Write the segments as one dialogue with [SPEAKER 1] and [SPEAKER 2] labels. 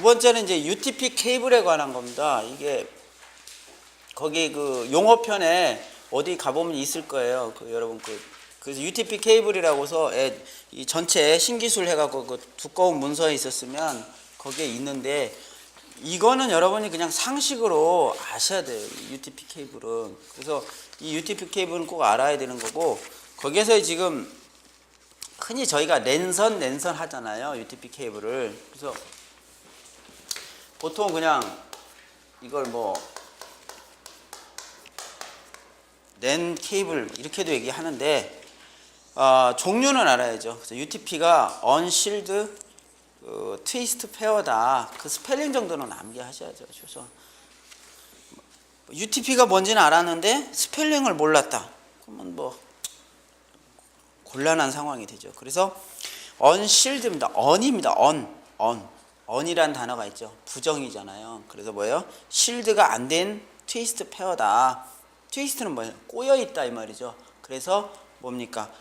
[SPEAKER 1] 번째는 이제 UTP 케이블에 관한 겁니다. 이게 거기 그 용어편에 어디 가보면 있을 거예요. 여러분 그래서 UTP 케이블이라고서 이 전체 신기술 해갖고 그 두꺼운 문서에 있었으면 거기에 있는데, 이거는 여러분이 그냥 상식으로 아셔야 돼요. UTP 케이블은. 그래서 이 UTP 케이블은 꼭 알아야 되는 거고, 거기에서 지금 흔히 저희가 랜선 하잖아요. UTP 케이블을. 그래서 보통 그냥 이걸 뭐 랜 케이블 이렇게도 얘기하는데, 종류는 알아야죠. 그래서 UTP가 언실드 트위스트 페어다. 그 스펠링 정도는 암기하셔야죠. 그래서 UTP가 뭔지는 알았는데 스펠링을 몰랐다. 그러면 뭐 곤란한 상황이 되죠. 그래서 언실드입니다. 언입니다. 언이란 단어가 있죠. 부정이잖아요. 그래서 뭐예요? 실드가 안 된 트위스트 페어다. 트위스트는 뭐예요? 꼬여 있다 이 말이죠. 그래서 뭡니까?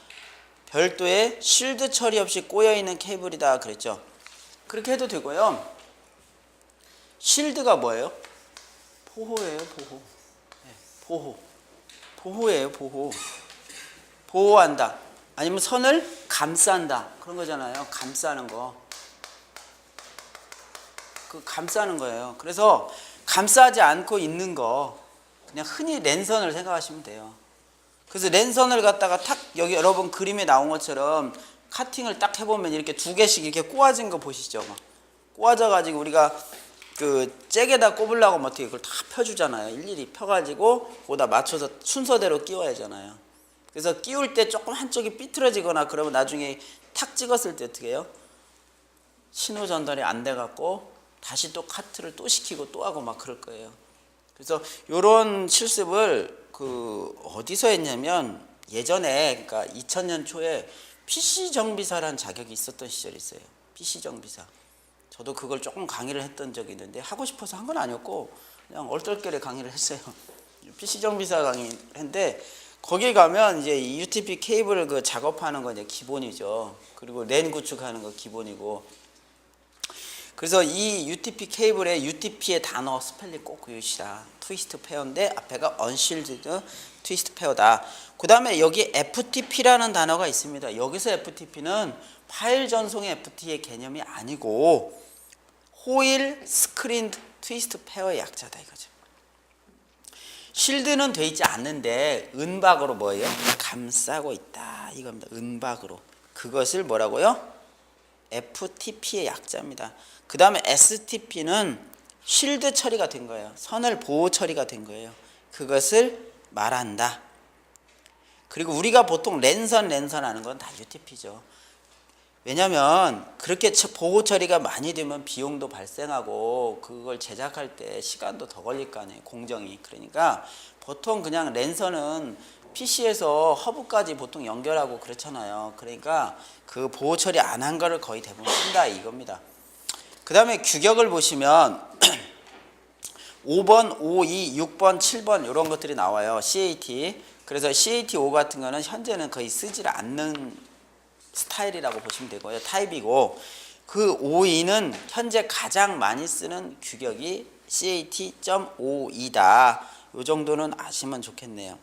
[SPEAKER 1] 별도의 실드 처리 없이 꼬여 있는 케이블이다 그랬죠. 그렇게 해도 되고요. 실드가 뭐예요? 보호예요, 보호. 네, 보호예요, 보호. 보호한다. 아니면 선을 감싼다. 그런 거잖아요. 감싸는 거. 그 감싸는 거예요. 그래서 감싸지 않고 있는 거, 그냥 흔히 랜선을 생각하시면 돼요. 그래서 랜선을 갖다가 탁, 여기 여러분 그림에 나온 것처럼 카팅을 딱 해보면 이렇게 두 개씩 이렇게 꼬아진 거 보시죠. 막 꼬아져 가지고 우리가 그 잭에다 꼽으려고 뭐 어떻게 그걸 다 펴주잖아요. 일일이 펴가지고 거기다 맞춰서 순서대로 끼워야 하잖아요. 그래서 끼울 때 조금 한쪽이 삐뚤어지거나 그러면 나중에 탁 찍었을 때 어떻게 해요? 신호 전달이 안 돼갖고 다시 또 카트를 또 시키고 또 하고 막 그럴 거예요. 그래서 요런 실습을 어디서 했냐면, 예전에 그러니까 2000년 초에 PC 정비사라는 자격이 있었던 시절이 있어요. PC 정비사. 저도 그걸 조금 강의를 했던 적이 있는데, 하고 싶어서 한 건 아니었고 그냥 얼떨결에 강의를 했어요. PC 정비사 강의를 했는데, 거기 가면 이제 이 UTP 케이블 그 작업하는 거 이제 기본이죠. 그리고 랜 구축하는 거 기본이고. 그래서 이 UTP 케이블의 UTP의 단어 스펠링 꼭 외우시라. 트위스트 페어인데 앞에가 언실드 트위스트 페어다. 그 다음에 여기 FTP라는 단어가 있습니다. 여기서 FTP는 파일 전송의 FT의 개념이 아니고 호일 스크린드 트위스트 페어의 약자다 이거죠. 실드는 돼 있지 않는데 은박으로 뭐예요? 감싸고 있다 이겁니다. 은박으로. 그것을 뭐라고요? FTP의 약자입니다. 그 다음에 STP는 실드 처리가 된 거예요. 선을 보호 처리가 된 거예요. 그것을 말한다. 그리고 우리가 보통 랜선 하는 건 다 UTP죠. 왜냐하면 그렇게 보호 처리가 많이 되면 비용도 발생하고 그걸 제작할 때 시간도 더 걸릴 거 아니에요. 공정이. 그러니까 보통 그냥 랜선은 PC에서 허브까지 보통 연결하고 그렇잖아요. 그러니까 그 보호 처리 안 한 거를 거의 대부분 쓴다 이겁니다. 그 다음에 규격을 보시면 5번, 5, 2, 6번, 7번 이런 것들이 나와요. CAT. 그래서 CAT5 같은 거는 현재는 거의 쓰질 않는 스타일이라고 보시면 되고요. 타입이고, 그 5, 2는 현재 가장 많이 쓰는 규격이 CAT.52다. 이 정도는 아시면 좋겠네요.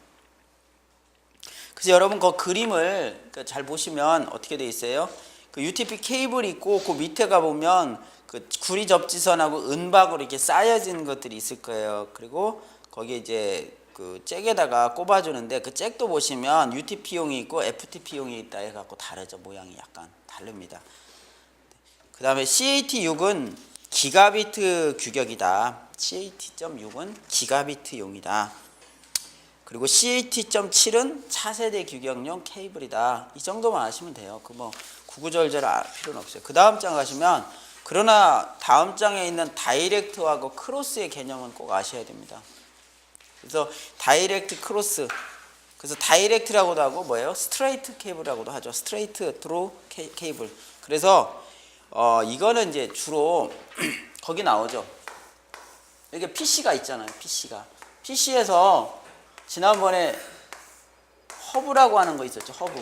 [SPEAKER 1] 그래서 여러분 그 그림을 잘 보시면 어떻게 돼 있어요? 그 UTP 케이블이 있고 그 밑에 가보면 그 구리 접지선하고 은박으로 이렇게 쌓여진 것들이 있을 거예요. 그리고 거기에 이제 그 잭에다가 꼽아주는데, 그 잭도 보시면 UTP용이 있고 FTP용이 있다 해갖고 다르죠. 모양이 약간 다릅니다. 그 다음에 CAT6은 기가비트 규격이다. CAT.6은 기가비트용이다. 그리고 CAT.7은 차세대 규격용 케이블이다. 이 정도만 아시면 돼요. 그 뭐 구구절절 알 필요는 없어요. 그 다음 장 가시면, 그러나 다음 장에 있는 다이렉트하고 크로스의 개념은 꼭 아셔야 됩니다. 그래서 다이렉트 크로스, 그래서 다이렉트라고도 하고 뭐예요? 스트레이트 케이블이라고도 하죠. 스트레이트 드로 케이블. 그래서 이거는 이제 주로 거기 나오죠. 여기 PC가 있잖아요. PC에서 지난번에 허브라고 하는 거 있었죠. 허브.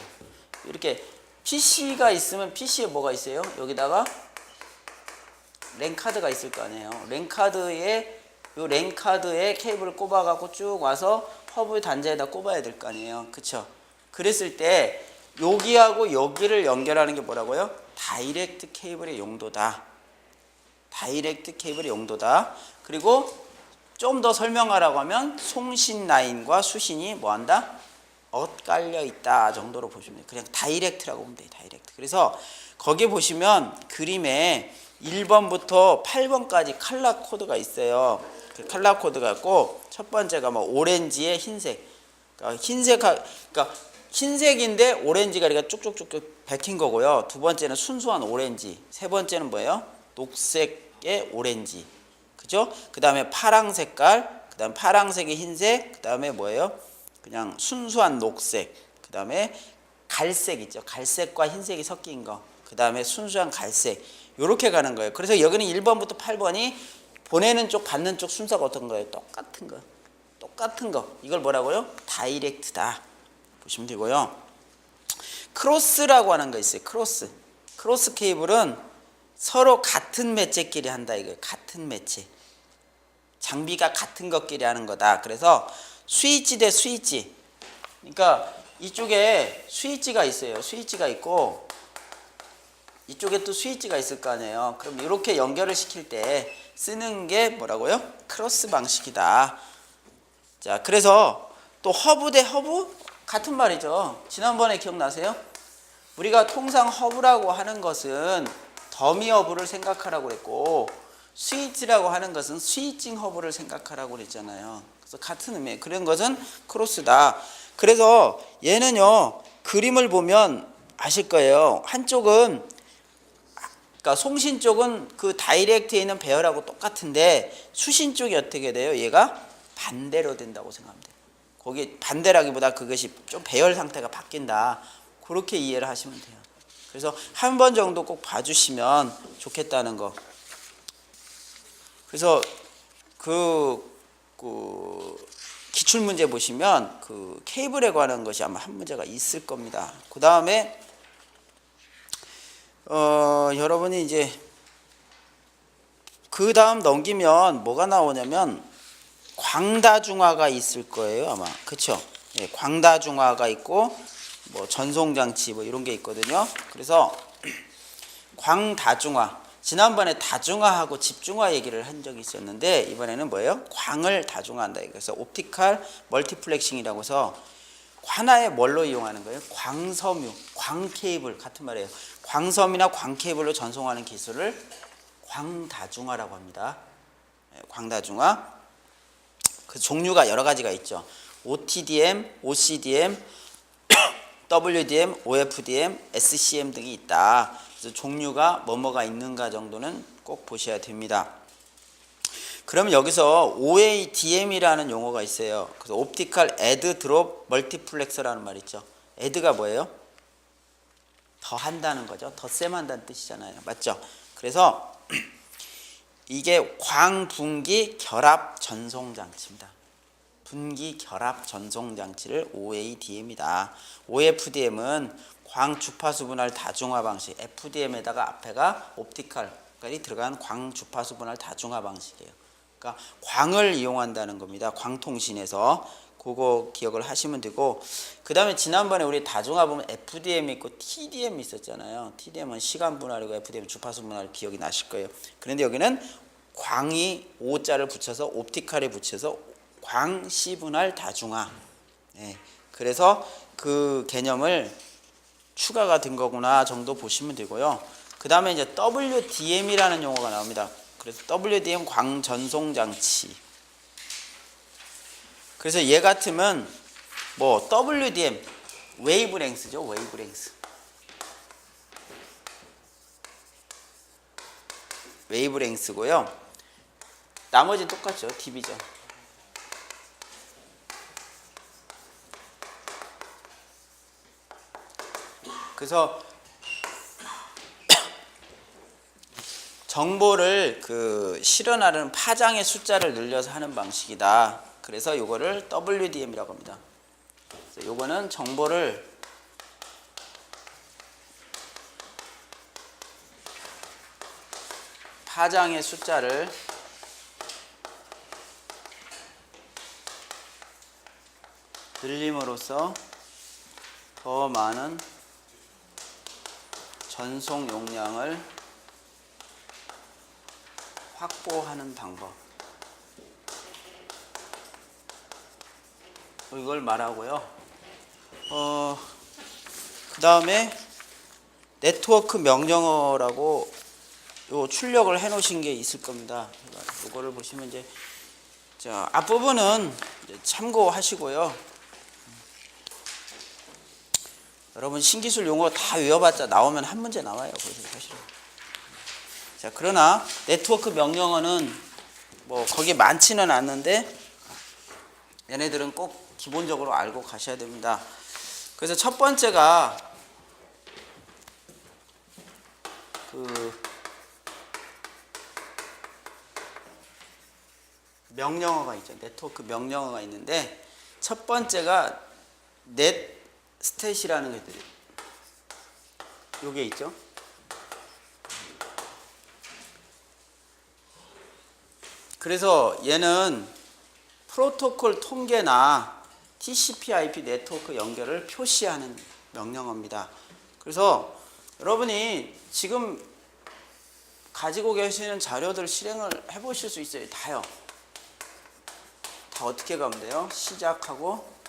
[SPEAKER 1] 이렇게 PC가 있으면 PC에 뭐가 있어요? 여기다가 랜카드가 있을 거 아니에요. 랜카드에 케이블을 꼽아갖고 쭉 와서 허브 단자에다 꼽아야 될 거 아니에요. 그쵸? 그랬을 때 여기하고 여기를 연결하는 게 뭐라고요? 다이렉트 케이블의 용도다. 다이렉트 케이블의 용도다. 그리고 좀 더 설명하라고 하면 송신 라인과 수신이 뭐한다? 엇갈려 있다 정도로 보시면 돼요. 그냥 다이렉트라고 보면 돼요. 다이렉트. 그래서 거기 보시면 그림에 1번부터 8번까지 컬러 코드가 있어요. 그 컬러 코드가 있고 첫 번째가 뭐 오렌지에 흰색. 그러니까 흰색인데 오렌지가 이렇게 쭉쭉쭉 박힌 거고요. 두 번째는 순수한 오렌지. 세 번째는 뭐예요? 녹색의 오렌지. 그죠? 그 다음에 파랑 색깔, 그 다음에 파랑색의 흰색, 그 다음에 뭐예요? 그냥 순수한 녹색, 그 다음에 갈색 있죠. 갈색과 흰색이 섞인 거. 그 다음에 순수한 갈색. 요렇게 가는 거예요. 그래서 여기는 1번부터 8번이 보내는 쪽, 받는 쪽 순서가 어떤 거예요? 똑같은 거. 똑같은 거. 이걸 뭐라고요? 다이렉트다. 보시면 되고요. 크로스라고 하는 거 있어요. 크로스. 크로스 케이블은 서로 같은 매체끼리 한다 이거예요. 같은 매체. 장비가 같은 것끼리 하는 거다. 그래서 스위치 대 스위치. 그러니까 이쪽에 스위치가 있어요. 스위치가 있고 이쪽에 또 스위치가 있을 거 아니에요. 그럼 이렇게 연결을 시킬 때 쓰는 게 뭐라고요? 크로스 방식이다. 자, 그래서 또 허브 대 허브 같은 말이죠. 지난번에 기억나세요? 우리가 통상 허브라고 하는 것은 더미 허브를 생각하라고 그랬고 스위치라고 하는 것은 스위칭 허브를 생각하라고 그랬잖아요. 그래서 같은 의미예요. 그런 것은 크로스다. 그래서 얘는요. 그림을 보면 아실 거예요. 한쪽은 그러니까 송신 쪽은 그 다이렉트에 있는 배열하고 똑같은데 수신 쪽이 어떻게 돼요? 얘가 반대로 된다고 생각하면 돼요. 거기 반대라기보다 그것이 좀 배열 상태가 바뀐다. 그렇게 이해를 하시면 돼요. 그래서 한 번 정도 꼭 봐주시면 좋겠다는 거. 그래서 그 기출문제 보시면 그 케이블에 관한 것이 아마 한 문제가 있을 겁니다. 그 다음에 여러분이 이제 그 다음 넘기면 뭐가 나오냐면 광다중화가 있을 거예요 아마. 그쵸? 예, 광다중화가 있고 뭐 전송장치 뭐 이런 게 있거든요. 그래서 광다중화, 지난번에 다중화하고 집중화 얘기를 한 적이 있었는데 이번에는 뭐예요? 광을 다중화한다. 그래서 옵티컬 멀티플렉싱이라고 해서 하나의 뭘로 이용하는 거예요? 광섬유, 광케이블 같은 말이에요. 광섬이나 광케이블로 전송하는 기술을 광다중화라고 합니다. 광다중화. 그 종류가 여러 가지가 있죠. OTDM, OCDM, WDM, OFDM, SCM 등이 있다. 그래서 종류가 뭐뭐가 있는가 정도는 꼭 보셔야 됩니다. 그러면 여기서 OADM이라는 용어가 있어요. 그래서 옵티컬 애드 드롭 멀티플렉서라는 말 있죠. 애드가 뭐예요? 더 한다는 거죠. 덧셈 한다는 뜻이잖아요. 맞죠? 그래서 이게 광분기 결합 전송 장치입니다. 분기 결합 전송 장치를 OADM이다. OFDM은 광 주파수 분할 다중화 방식. FDM에다가 앞에가 옵티컬이 들어간 광 주파수 분할 다중화 방식이에요. 그러니까 광을 이용한다는 겁니다. 광통신에서. 그거 기억을 하시면 되고, 그 다음에 지난번에 우리 다중화 보면 FDM 있고 TDM 있었잖아요. TDM은 시간 분할이고 FDM 주파수 분할 기억이 나실 거예요. 그런데 여기는 광이 O자를 붙여서 옵티컬에 붙여서 광시 분할 다중화. 네. 그래서 그 개념을 추가가 된 거구나 정도 보시면 되고요. 그 다음에 이제 WDM이라는 용어가 나옵니다. 그래서 WDM 광전송 장치. 그래서 얘 같으면 뭐 WDM 웨이브랭스죠. 웨이브랭스. 웨이브랭스고요. 나머지는 똑같죠. DB죠. 그래서 정보를 그 실현하는 파장의 숫자를 늘려서 하는 방식이다. 그래서 요거를 WDM이라고 합니다. 그래서 요거는 정보를 4장의 숫자를 늘림으로써 더 많은 전송 용량을 확보하는 방법. 이걸 말하고요. 그 다음에 네트워크 명령어라고 요 출력을 해 놓으신 게 있을 겁니다. 이거를 보시면 이제 자, 앞부분은 이제 참고하시고요. 여러분 신기술 용어 다 외워봤자 나오면 한 문제 나와요. 그래서 사실은. 자, 그러나 네트워크 명령어는 뭐 거기 많지는 않는데 얘네들은 꼭 기본적으로 알고 가셔야 됩니다. 그래서 첫 번째가 그 명령어가 있죠. 네트워크 명령어가 있는데 첫 번째가 넷 스탯이라는 것들이 요게 있죠. 그래서 얘는 프로토콜 통계나 TCP/IP 네트워크 연결을 표시하는 명령어입니다. 그래서 여러분이 지금 가지고 계시는 자료들 실행을 해보실 수 있어요. 다요. 다 어떻게 가면 돼요? 시작하고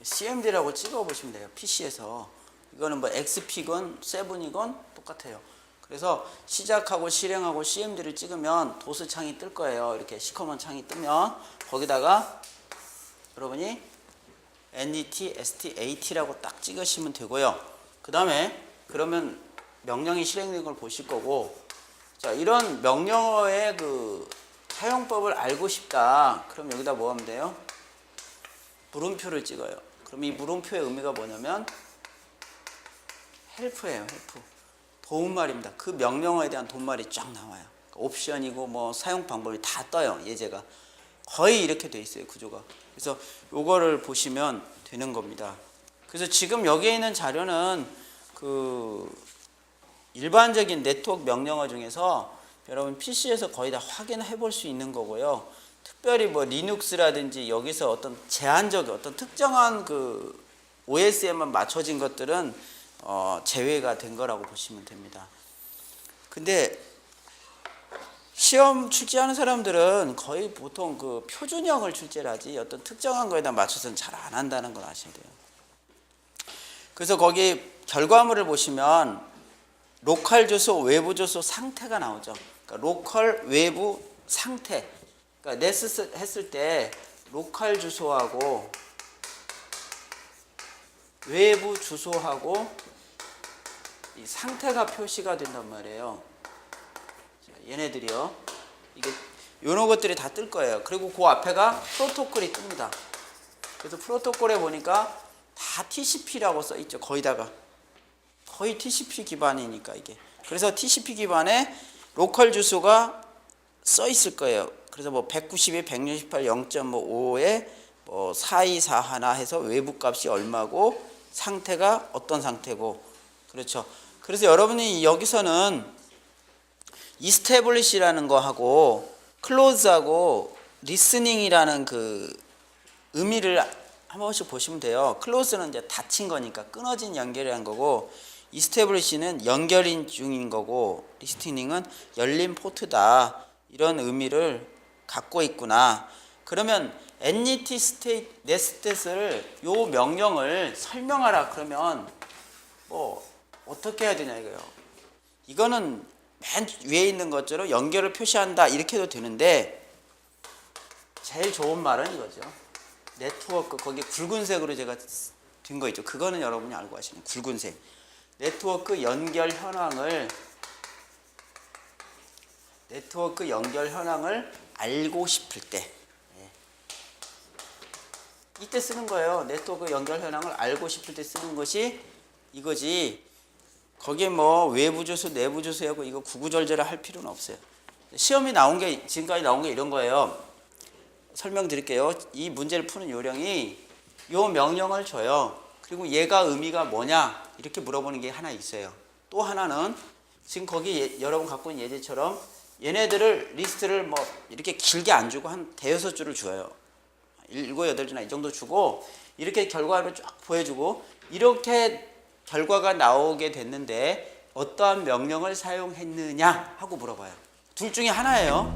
[SPEAKER 1] CMD라고 찍어보시면 돼요. PC에서. 이거는 뭐 XP건 7이건 똑같아요. 그래서 시작하고 실행하고 CMD를 찍으면 도스 창이 뜰 거예요. 이렇게 시커먼 창이 뜨면 거기다가 여러분이 NET, ST, AT라고 딱 찍으시면 되고요. 그 다음에 그러면 명령이 실행된 걸 보실 거고, 자, 이런 명령어의 그 사용법을 알고 싶다. 그럼 여기다 뭐 하면 돼요? 물음표를 찍어요. 그럼 이 물음표의 의미가 뭐냐면 헬프예요. 헬프. 도움말입니다. 그 명령어에 대한 도움말이 쫙 나와요. 옵션이고 뭐 사용 방법이 다 떠요. 예제가 거의 이렇게 돼 있어요. 구조가. 그래서 요거를 보시면 되는 겁니다. 그래서 지금 여기에 있는 자료는 그 일반적인 네트워크 명령어 중에서 여러분 PC에서 거의 다 확인해 볼 수 있는 거고요. 특별히 뭐 리눅스라든지 여기서 어떤 제한적 어떤 특정한 그 OS에만 맞춰진 것들은 제외가 된 거라고 보시면 됩니다. 근데 시험 출제하는 사람들은 거의 보통 그 표준형을 출제를 하지 어떤 특정한 거에다 맞춰서는 잘 안 한다는 걸 아셔야 돼요. 그래서 거기 결과물을 보시면 로컬 주소, 외부 주소, 상태가 나오죠. 그러니까 로컬, 외부, 상태. 그러니까 네스 했을 때 로컬 주소하고 외부 주소하고 이 상태가 표시가 된단 말이에요. 얘네들이요. 이게 요런 것들이 다 뜰 거예요. 그리고 그 앞에가 프로토콜이 뜹니다. 그래서 프로토콜에 보니까 다 TCP라고 써 있죠. 거의다가 거의 TCP 기반이니까 이게. 그래서 TCP 기반에 로컬 주소가 써 있을 거예요. 그래서 뭐 192, 168, 0.5에 뭐 4241 해서 외부 값이 얼마고 상태가 어떤 상태고. 그렇죠. 그래서 여러분이 여기서는 이스태블리시라는 거 하고 클로즈하고 리스닝이라는 그 의미를 한 번씩 보시면 돼요. 클로즈는 이제 닫힌 거니까 끊어진 연결이라는 거고, 이스태블리시는 연결인 중인 거고, 리스닝은 열린 포트다. 이런 의미를 갖고 있구나. 그러면 NET 스테이트, 넷스탯을 요 명령을 설명하라. 그러면 뭐 어떻게 해야 되냐 이거예요. 이거는 맨 위에 있는 것처럼 연결을 표시한다 이렇게 해도 되는데 제일 좋은 말은 이거죠. 네트워크 거기 굵은색으로 제가 든 거 있죠. 그거는 여러분이 알고 하시는 굵은색. 네트워크 연결 현황을 알고 싶을 때 이때 쓰는 거예요. 네트워크 연결 현황을 알고 싶을 때 쓰는 것이 이거지. 거기에 뭐 외부 주소, 내부 주소하고 이거 구구절절을 할 필요는 없어요. 시험이 나온 게 지금까지 나온 게 이런 거예요. 설명드릴게요. 이 문제를 푸는 요령이 요 명령을 줘요. 그리고 얘가 의미가 뭐냐 이렇게 물어보는 게 하나 있어요. 또 하나는 지금 거기 여러분 갖고 있는 예제처럼 얘네들을 리스트를 뭐 이렇게 길게 안 주고 한 대여섯 줄을 줘요. 7, 8줄이나 이 정도 주고 이렇게 결과를 쫙 보여주고 이렇게 결과가 나오게 됐는데 어떠한 명령을 사용했느냐 하고 물어봐요. 둘 중에 하나예요.